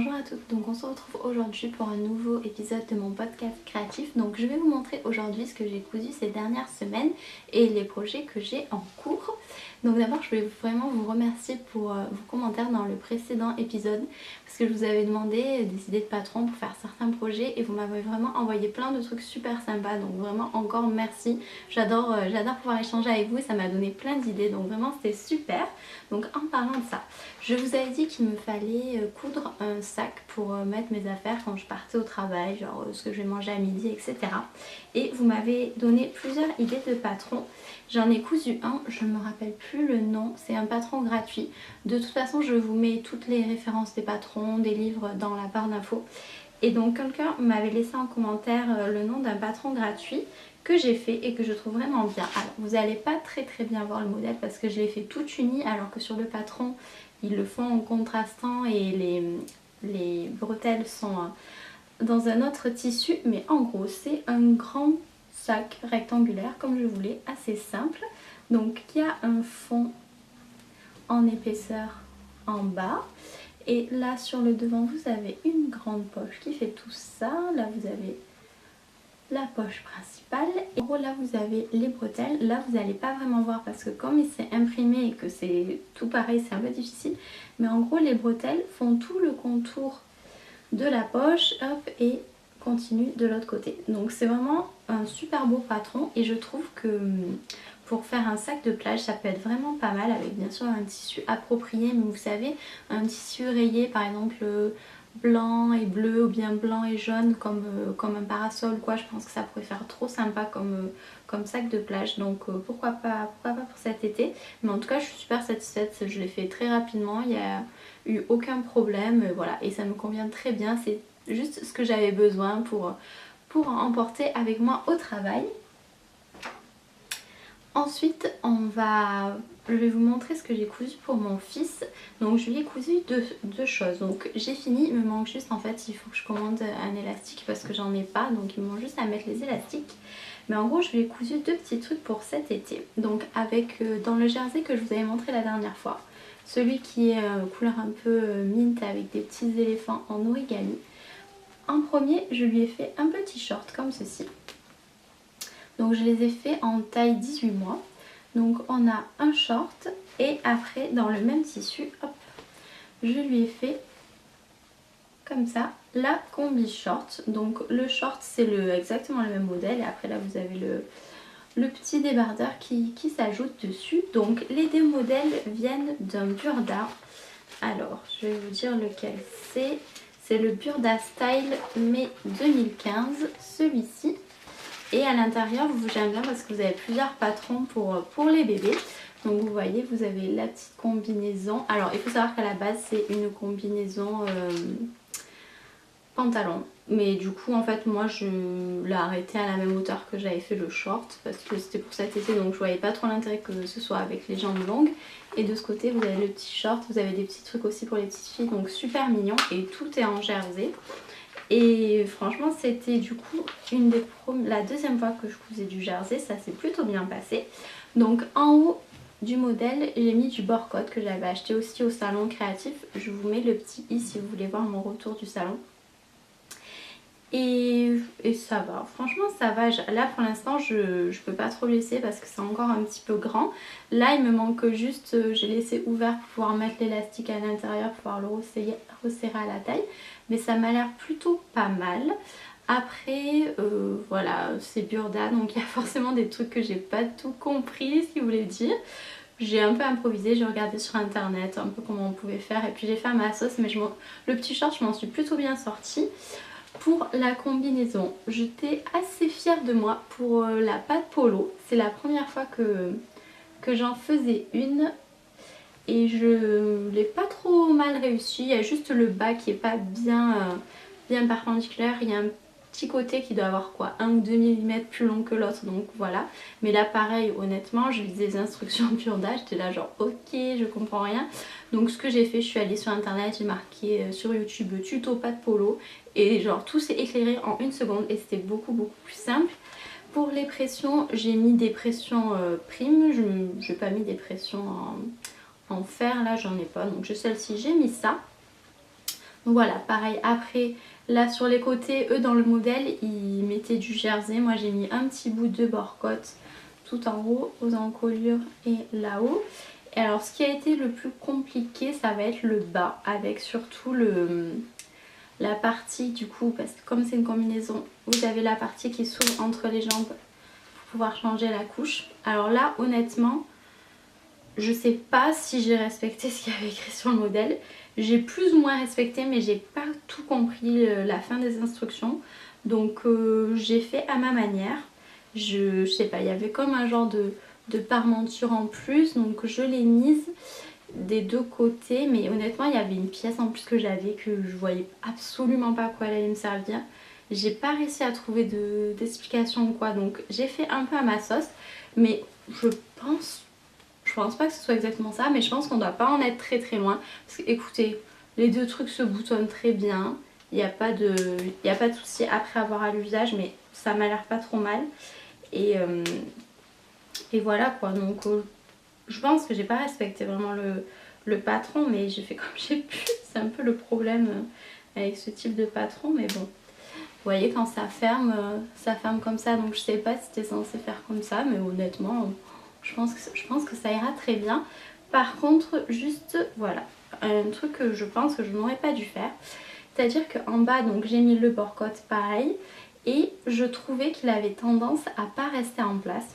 Bonjour à toutes, donc on se retrouve aujourd'hui pour un nouveau épisode de mon podcast créatif. Donc je vais vous montrer aujourd'hui ce que j'ai cousu ces dernières semaines et les projets que j'ai en cours. Donc d'abord je voulais vraiment vous remercier pour vos commentaires dans le précédent épisode parce que je vous avais demandé des idées de patrons pour faire certains projets et vous m'avez vraiment envoyé plein de trucs super sympas, donc vraiment encore merci. J'adore pouvoir échanger avec vous et ça m'a donné plein d'idées, donc vraiment c'était super. Donc en parlant de ça, je vous avais dit qu'il me fallait coudre un sac pour mettre mes affaires quand je partais au travail, genre ce que je vais manger à midi, etc. Et vous m'avez donné plusieurs idées de patrons. J'en ai cousu un, je ne me rappelle plus le nom, c'est un patron gratuit. De toute façon, je vous mets toutes les références des patrons, des livres dans la barre d'infos. Et donc quelqu'un m'avait laissé en commentaire le nom d'un patron gratuit que j'ai fait et que je trouve vraiment bien. Alors vous n'allez pas très bien voir le modèle parce que je l'ai fait tout uni alors que sur le patron ils le font en contrastant et les bretelles sont dans un autre tissu. Mais en gros c'est un grand sac rectangulaire comme je voulais, assez simple. Donc il y a un fond en épaisseur en bas. Et là sur le devant vous avez une grande poche qui fait tout ça. Là vous avez la poche principale et en gros là vous avez les bretelles. Là vous n'allez pas vraiment voir parce que comme il s'est imprimé et que c'est tout pareil, c'est un peu difficile, mais en gros les bretelles font tout le contour de la poche, hop, et continuent de l'autre côté. Donc c'est vraiment un super beau patron et je trouve que pour faire un sac de plage ça peut être vraiment pas mal avec bien sûr un tissu approprié, mais vous savez, un tissu rayé par exemple blanc et bleu ou bien blanc et jaune comme un parasol quoi. Je pense que ça pourrait faire trop sympa comme sac de plage, donc pourquoi pas pour cet été. Mais en tout cas je suis super satisfaite, je l'ai fait très rapidement, il n'y a eu aucun problème, voilà, et ça me convient très bien. C'est juste ce que j'avais besoin pour emporter avec moi au travail. Ensuite je vais vous montrer ce que j'ai cousu pour mon fils. Donc je lui ai cousu deux choses. Donc j'ai fini, il me manque juste en fait, il faut que je commande un élastique parce que j'en ai pas. Donc il me manque juste à mettre les élastiques. Mais en gros je lui ai cousu deux petits trucs pour cet été. Donc avec dans le jersey que je vous avais montré la dernière fois. Celui qui est couleur un peu mint avec des petits éléphants en origami. En premier je lui ai fait un petit short comme ceci. Donc je les ai fait en taille 18 mois. Donc on a un short et après dans le même tissu, hop, je lui ai fait comme ça la combi short. Donc le short c'est exactement le même modèle et après là vous avez le petit débardeur qui s'ajoute dessus. Donc les deux modèles viennent d'un Burda. Alors je vais vous dire lequel c'est. C'est le Burda Style mai 2015, celui-ci. Et à l'intérieur, j'aime bien parce que vous avez plusieurs patrons pour les bébés. Donc vous voyez, vous avez la petite combinaison. Alors il faut savoir qu'à la base, c'est une combinaison pantalon. Mais du coup, en fait, moi, je l'ai arrêté à la même hauteur que j'avais fait le short. Parce que c'était pour cet été, donc je voyais pas trop l'intérêt que ce soit avec les jambes longues. Et de ce côté, vous avez le petit short. Vous avez des petits trucs aussi pour les petites filles. Donc super mignon. Et tout est en jersey. Et franchement c'était du coup la deuxième fois que je cousais du jersey, ça s'est plutôt bien passé. Donc en haut du modèle j'ai mis du bord-côte que j'avais acheté aussi au salon créatif. Je vous mets le petit i si vous voulez voir mon retour du salon. Et ça va, franchement ça va. Là pour l'instant je peux pas trop laisser parce que c'est encore un petit peu grand. Là il me manque juste, j'ai laissé ouvert pour pouvoir mettre l'élastique à l'intérieur, pour pouvoir le resserrer à la taille. Mais ça m'a l'air plutôt pas mal. Après voilà, c'est Burda donc il y a forcément des trucs que j'ai pas tout compris, si vous voulez dire. J'ai un peu improvisé, j'ai regardé sur internet un peu comment on pouvait faire et puis j'ai fait à ma sauce. Mais le petit short je m'en suis plutôt bien sortie. Pour la combinaison, j'étais assez fière de moi pour la pâte polo. C'est la première fois que j'en faisais une et je l'ai pas trop mal réussi. Il y a juste le bas qui est pas bien perpendiculaire. Il y a un petit côté qui doit avoir quoi, 1 ou 2 mm plus long que l'autre, donc voilà. Mais là pareil, honnêtement, j'ai lu des instructions Burda, j'étais là genre ok, je comprends rien. Donc ce que j'ai fait, je suis allée sur internet, j'ai marqué sur YouTube tuto pâte polo et genre tout s'est éclairé en 1 seconde et c'était beaucoup plus simple. Pour les pressions, j'ai mis des pressions primes, je n'ai pas mis des pressions en fer, là j'en ai pas, donc celle-ci j'ai mis ça. Donc voilà, pareil. Après, là sur les côtés, eux dans le modèle, ils mettaient du jersey. Moi j'ai mis un petit bout de bord-côte tout en haut, aux encolures et là-haut. Et alors ce qui a été le plus compliqué, ça va être le bas, avec surtout la partie du coup, parce que comme c'est une combinaison, vous avez la partie qui s'ouvre entre les jambes pour pouvoir changer la couche. Alors là, honnêtement, je sais pas si j'ai respecté ce qu'il y avait écrit sur le modèle. J'ai plus ou moins respecté, mais j'ai pas tout compris la fin des instructions. Donc j'ai fait à ma manière. Je sais pas, il y avait comme un genre de parmenture en plus, donc je l'ai mise des deux côtés. Mais honnêtement, il y avait une pièce en plus que j'avais que je voyais absolument pas à quoi elle allait me servir. J'ai pas réussi à trouver d'explication ou quoi, donc j'ai fait un peu à ma sauce. Mais je pense pas que ce soit exactement ça, mais je pense qu'on doit pas en être très très loin. Parce que écoutez, les deux trucs se boutonnent très bien. Il n'y a pas de souci après avoir à l'usage, mais ça m'a l'air pas trop mal. Et voilà quoi, donc je pense que j'ai pas respecté vraiment le patron, mais j'ai fait comme j'ai pu. C'est un peu le problème avec ce type de patron, mais bon. Vous voyez, quand ça ferme comme ça, donc je sais pas si c'était censé faire comme ça, mais honnêtement, je pense que ça ira très bien. Par contre, juste, voilà, un truc que je pense que je n'aurais pas dû faire, c'est-à-dire qu'en bas, donc j'ai mis le bord-côte pareil, et je trouvais qu'il avait tendance à pas rester en place,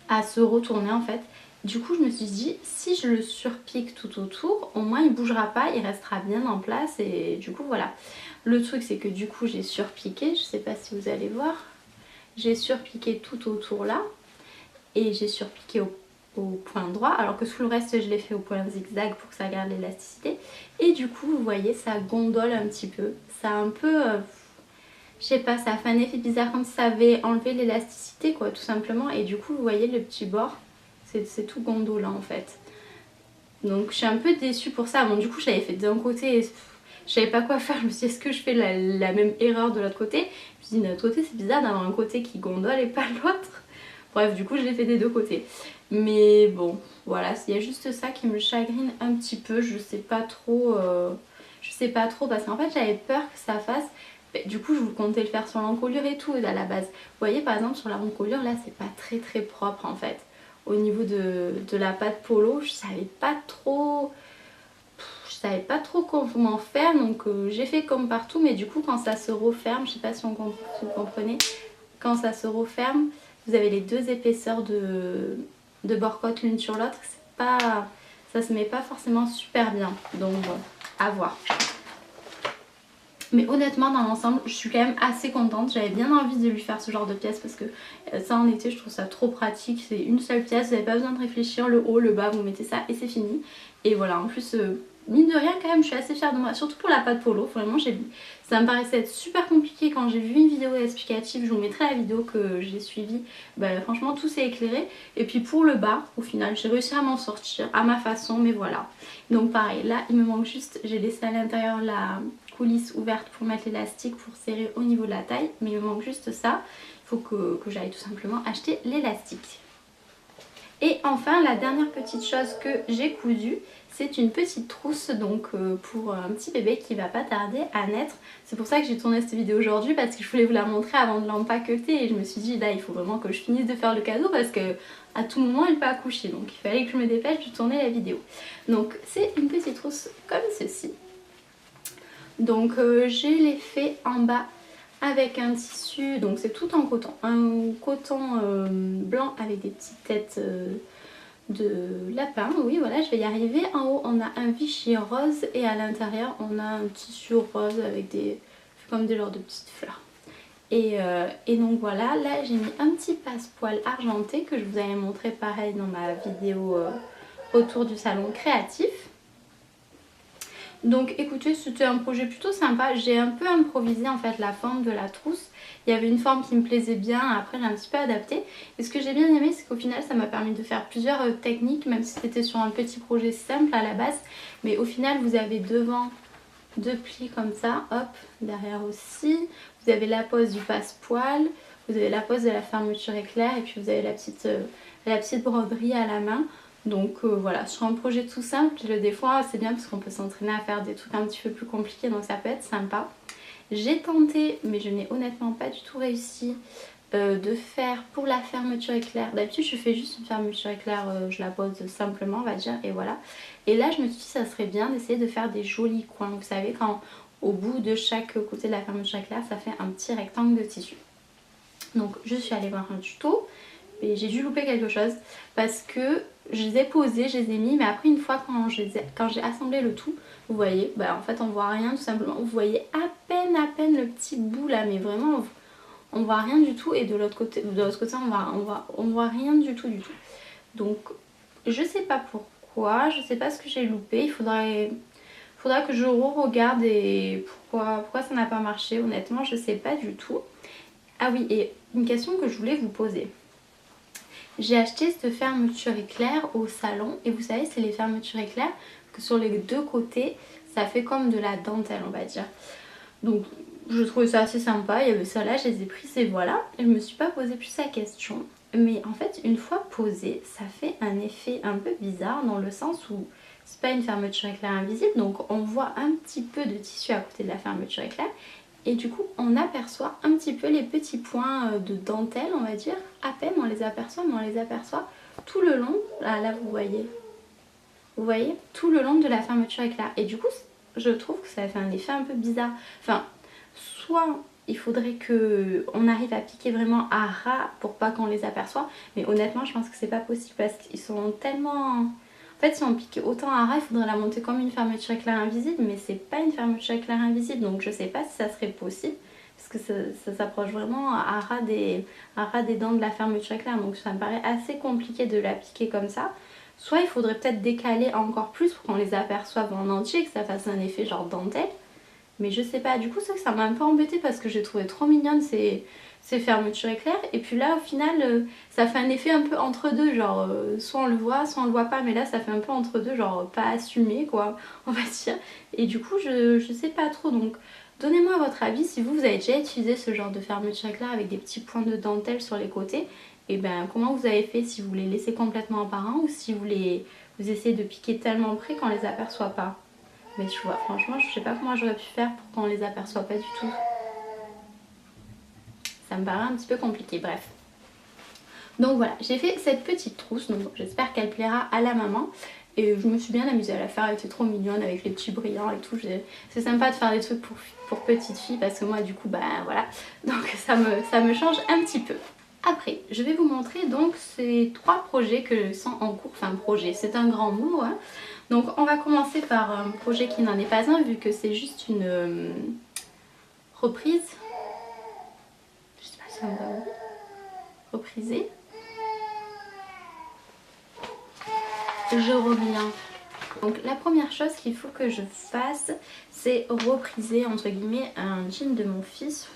à se retourner en fait. Du coup, je me suis dit, si je le surpique tout autour, au moins il bougera pas, il restera bien en place, et du coup, voilà. Le truc, c'est que du coup, j'ai surpiqué, je sais pas si vous allez voir, j'ai surpiqué tout autour là, et j'ai surpiqué au point droit, alors que tout le reste, je l'ai fait au point zigzag pour que ça garde l'élasticité. Et du coup, vous voyez, ça gondole un petit peu, ça a un peu... je sais pas, ça fait un effet bizarre comme si ça avait enlevé l'élasticité quoi, tout simplement. Et du coup, vous voyez le petit bord, c'est tout gondolant en fait. Donc je suis un peu déçue pour ça. Bon, du coup, je l'avais fait d'un côté et je savais pas quoi faire. Je me suis dit, est-ce que je fais la même erreur de l'autre côté? Je me suis dit, de l'autre côté, c'est bizarre d'avoir un côté qui gondole et pas l'autre. Bref, du coup, je l'ai fait des deux côtés. Mais bon, voilà, il y a juste ça qui me chagrine un petit peu. Je sais pas trop, parce qu'en fait, j'avais peur que ça fasse... Du coup, je vous comptais le faire sur l'encolure et tout à la base. Vous voyez, par exemple, sur la encolure, là, c'est pas très très propre en fait. Au niveau de la pâte polo, je savais pas trop comment faire, donc j'ai fait comme partout, mais du coup quand ça se referme, je sais pas si vous comprenez, quand ça se referme, vous avez les deux épaisseurs de bord-côte l'une sur l'autre, ça se met pas forcément super bien, donc bon, à voir. Mais honnêtement, dans l'ensemble, je suis quand même assez contente. J'avais bien envie de lui faire ce genre de pièce parce que ça en été, je trouve ça trop pratique. C'est une seule pièce, vous n'avez pas besoin de réfléchir. Le haut, le bas, vous mettez ça et c'est fini. Et voilà, en plus, mine de rien quand même, je suis assez fière de moi. Surtout pour la pâte polo, vraiment, ça me paraissait être super compliqué quand j'ai vu une vidéo explicative. Je vous mettrai la vidéo que j'ai suivie. Bah, franchement, tout s'est éclairé. Et puis pour le bas, au final, j'ai réussi à m'en sortir à ma façon, mais voilà. Donc pareil, là, il me manque juste, j'ai laissé à l'intérieur la coulisse ouverte pour mettre l'élastique pour serrer au niveau de la taille, mais il me manque juste ça. Il faut que j'aille tout simplement acheter l'élastique. Et enfin, la dernière petite chose que j'ai cousue, c'est une petite trousse donc pour un petit bébé qui va pas tarder à naître. C'est pour ça que j'ai tourné cette vidéo aujourd'hui, parce que je voulais vous la montrer avant de l'empaqueter et je me suis dit là il faut vraiment que je finisse de faire le cadeau parce que à tout moment elle peut accoucher, donc il fallait que je me dépêche de tourner la vidéo. Donc c'est une petite trousse comme ceci. Donc je l'ai fait en bas avec un tissu, donc c'est tout en coton, un coton blanc avec des petites têtes de lapin, oui voilà, je vais y arriver. En haut on a un Vichy rose et à l'intérieur on a un tissu rose avec comme des genres de petites fleurs. Et donc voilà, là j'ai mis un petit passepoil argenté que je vous avais montré pareil dans ma vidéo autour du salon créatif. Donc écoutez, c'était un projet plutôt sympa. J'ai un peu improvisé en fait la forme de la trousse. Il y avait une forme qui me plaisait bien, après j'ai un petit peu adapté. Et ce que j'ai bien aimé, c'est qu'au final ça m'a permis de faire plusieurs techniques, même si c'était sur un petit projet simple à la base. Mais au final vous avez devant deux plis comme ça, hop, derrière aussi. Vous avez la pose du passepoil, vous avez la pose de la fermeture éclair et puis vous avez la petite broderie à la main. Donc voilà, sur un projet tout simple, des fois c'est bien parce qu'on peut s'entraîner à faire des trucs un petit peu plus compliqués, donc ça peut être sympa. J'ai tenté, mais je n'ai honnêtement pas du tout réussi de faire pour la fermeture éclair. D'habitude je fais juste une fermeture éclair, je la pose simplement on va dire, et voilà. Et là je me suis dit ça serait bien d'essayer de faire des jolis coins. Vous savez, quand au bout de chaque côté de la fermeture éclair ça fait un petit rectangle de tissu. Donc je suis allée voir un tuto et j'ai dû louper quelque chose parce que je les ai posés, je les ai mis, mais après une fois quand j'ai assemblé le tout, vous voyez, bah en fait on voit rien tout simplement. Vous voyez à peine le petit bout là, mais vraiment on voit rien du tout, et de l'autre côté on voit rien du tout. Donc je sais pas pourquoi, je sais pas ce que j'ai loupé, faudra que je re-regarde et pourquoi ça n'a pas marché, honnêtement je sais pas du tout. Ah oui, et une question que je voulais vous poser. J'ai acheté cette fermeture éclair au salon, et vous savez c'est les fermetures éclair que sur les deux côtés ça fait comme de la dentelle on va dire. Donc je trouvais ça assez sympa, il y avait ça là, je les ai prises et voilà. Je me suis pas posé plus la question, mais en fait une fois posé ça fait un effet un peu bizarre dans le sens où c'est pas une fermeture éclair invisible, donc on voit un petit peu de tissu à côté de la fermeture éclair. Et du coup on aperçoit un petit peu les petits points de dentelle on va dire, à peine on les aperçoit, mais on les aperçoit tout le long, là vous voyez, tout le long de la fermeture éclair. Et du coup je trouve que ça fait un effet un peu bizarre. Enfin, soit il faudrait qu'on arrive à piquer vraiment à ras pour pas qu'on les aperçoive, mais honnêtement je pense que c'est pas possible parce qu'ils sont tellement... En fait si on piquait autant à ras il faudrait la monter comme une fermeture éclair invisible, mais c'est pas une fermeture éclair invisible, donc je sais pas si ça serait possible parce que ça s'approche vraiment à ras des dents de la fermeture éclair, donc ça me paraît assez compliqué de la piquer comme ça. Soit il faudrait peut-être décaler encore plus pour qu'on les aperçoive en entier, que ça fasse un effet genre dentelle. Mais je sais pas, du coup ça m'a un peu embêtée parce que j'ai trouvé trop mignonne ces fermetures éclair. Et puis là au final ça fait un effet un peu entre deux, genre soit on le voit, soit on le voit pas. Mais là ça fait un peu entre deux, genre pas assumé quoi, on va dire. Et du coup je sais pas trop, donc donnez-moi votre avis si vous avez déjà utilisé ce genre de fermeture éclair avec des petits points de dentelle sur les côtés. Et ben comment vous avez fait, si vous les laissez complètement apparents ou si vous essayez de piquer tellement près qu'on les aperçoit pas. Mais tu vois, franchement, je sais pas comment j'aurais pu faire pour qu'on les aperçoit pas du tout. Ça me paraît un petit peu compliqué, bref. Donc voilà, j'ai fait cette petite trousse, donc j'espère qu'elle plaira à la maman. Et je me suis bien amusée à la faire, elle était trop mignonne avec les petits brillants et tout. C'est sympa de faire des trucs pour petites filles parce que moi du coup, bah voilà. Donc ça me change un petit peu. Après, je vais vous montrer donc ces 3 projets que sont en cours. Enfin projet, c'est un grand mot hein. Donc on va commencer par un projet qui n'en est pas un vu que c'est juste une reprise. Je sais pas si on va repriser. Je reviens. Donc la première chose qu'il faut que je fasse, c'est repriser entre guillemets un jean de mon fils.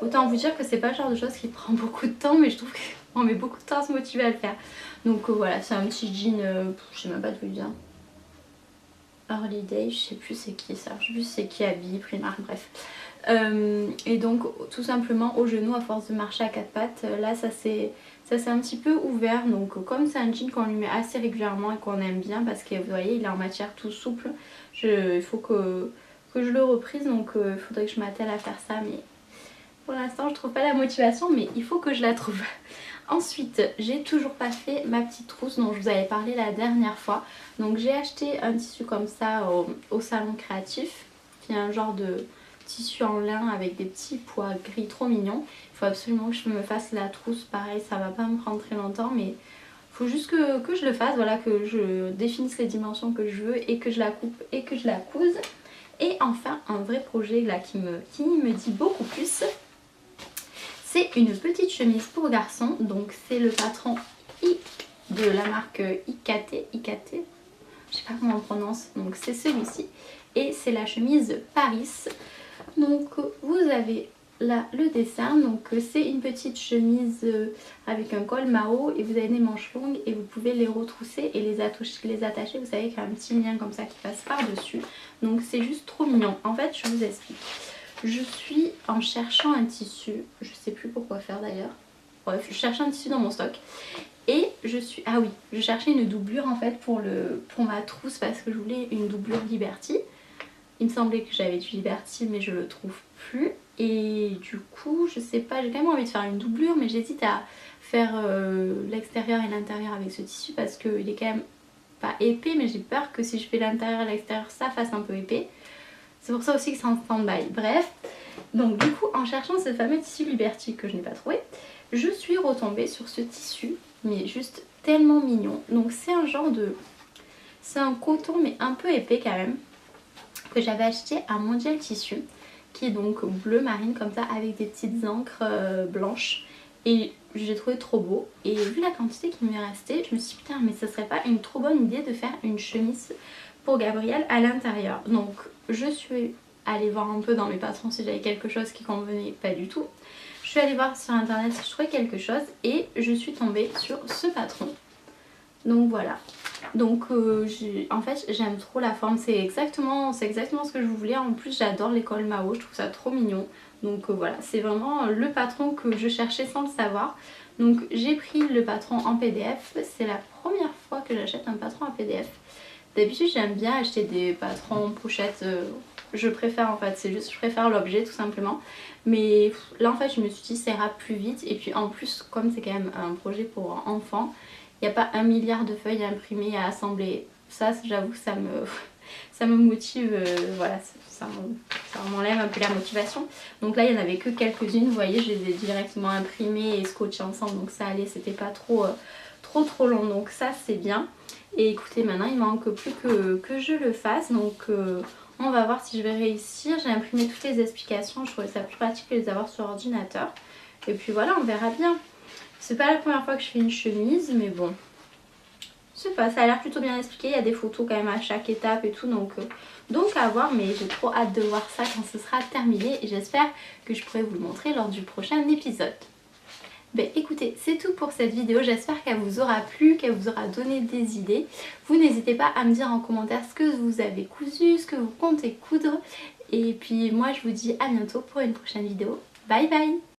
Autant vous dire que c'est pas le genre de chose qui prend beaucoup de temps, mais je trouve qu'on met beaucoup de temps à se motiver à le faire. Donc voilà, c'est un petit jean, je sais même pas de vous le dire. Early Day, je sais plus c'est qui ça, je sais plus c'est qui habille, Primark, bref. Et donc tout simplement au genou à force de marcher à 4 pattes, là ça s'est un petit peu ouvert. Donc comme c'est un jean qu'on lui met assez régulièrement et qu'on aime bien parce que vous voyez il est en matière tout souple, il faut que je le reprise, donc il faudrait que je m'attelle à faire ça, mais pour l'instant je trouve pas la motivation, mais il faut que je la trouve. Ensuite, j'ai toujours pas fait ma petite trousse dont je vous avais parlé la dernière fois. Donc j'ai acheté un tissu comme ça au salon créatif, qui est un genre de tissu en lin avec des petits pois gris trop mignons. Il faut absolument que je me fasse la trousse, pareil ça va pas me prendre très longtemps, mais il faut juste que je le fasse, voilà, que je définisse les dimensions que je veux et que je la coupe et que je la couse. Et enfin un vrai projet là qui me dit beaucoup plus. C'est une petite chemise pour garçon, donc c'est le patron de la marque IKT, je sais pas comment on prononce, donc c'est celui-ci. Et c'est la chemise Paris. Donc vous avez là le dessin, donc c'est une petite chemise avec un col Mao et vous avez des manches longues et vous pouvez les retrousser et les attacher, vous savez qu'il y a un petit lien comme ça qui passe par dessus. Donc c'est juste trop mignon. En fait je vous explique. Je suis en cherchant un tissu, je sais plus pourquoi faire d'ailleurs. bref, je cherchais un tissu dans mon stock. Et ah oui, je cherchais une doublure en fait pour ma trousse parce que je voulais une doublure Liberty. Il me semblait que j'avais du Liberty mais je le trouve plus. Et du coup, je sais pas, j'ai quand même envie de faire une doublure mais j'hésite à faire l'extérieur et l'intérieur avec ce tissu parce qu'il est quand même pas épais, mais j'ai peur que si je fais l'intérieur et l'extérieur ça fasse un peu épais. C'est pour ça aussi que c'est en stand-by. Bref, donc du coup en cherchant ce fameux tissu Liberty que je n'ai pas trouvé, je suis retombée sur ce tissu, mais juste tellement mignon. Donc c'est un genre de... c'est un coton mais un peu épais quand même, que j'avais acheté à Mondial Tissu, qui est donc bleu marine comme ça avec des petites encres blanches. Et j'ai trouvé trop beau. Et vu la quantité qui m'est restée, je me suis dit putain mais ça serait pas une trop bonne idée de faire une chemise pour Gabriel à l'intérieur. Donc je suis allée voir un peu dans mes patrons si j'avais quelque chose qui convenait, pas du tout. Je suis allée voir sur internet si je trouvais quelque chose et je suis tombée sur ce patron. Donc voilà. Donc en fait j'aime trop la forme, c'est exactement ce que je voulais. En plus j'adore l'école Mao, je trouve ça trop mignon. Donc voilà, c'est vraiment le patron que je cherchais sans le savoir. Donc j'ai pris le patron en PDF, c'est la première fois que j'achète un patron en PDF. D'habitude j'aime bien acheter des patrons en pochette, je préfère en fait, c'est juste je préfère l'objet tout simplement. Mais là en fait je me suis dit ça ira plus vite et puis en plus comme c'est quand même un projet pour enfants, il n'y a pas 1 milliard de feuilles imprimées à assembler. Ça j'avoue que ça me motive, voilà, ça m'enlève un peu la motivation. Donc là il n'y en avait que quelques-unes, vous voyez je les ai directement imprimées et scotchées ensemble donc ça allait, c'était pas trop long, donc ça c'est bien. Et écoutez maintenant il manque plus que je le fasse, donc on va voir si je vais réussir. J'ai imprimé toutes les explications, je trouvais ça plus pratique que les avoir sur ordinateur. Et puis voilà, on verra bien. C'est pas la première fois que je fais une chemise mais bon, je sais pas, ça a l'air plutôt bien expliqué, il y a des photos quand même à chaque étape et tout, donc à voir, mais j'ai trop hâte de voir ça quand ce sera terminé et j'espère que je pourrai vous le montrer lors du prochain épisode. Ben écoutez, c'est tout pour cette vidéo, j'espère qu'elle vous aura plu, qu'elle vous aura donné des idées. Vous n'hésitez pas à me dire en commentaire ce que vous avez cousu, ce que vous comptez coudre. Et puis moi je vous dis à bientôt pour une prochaine vidéo. Bye bye!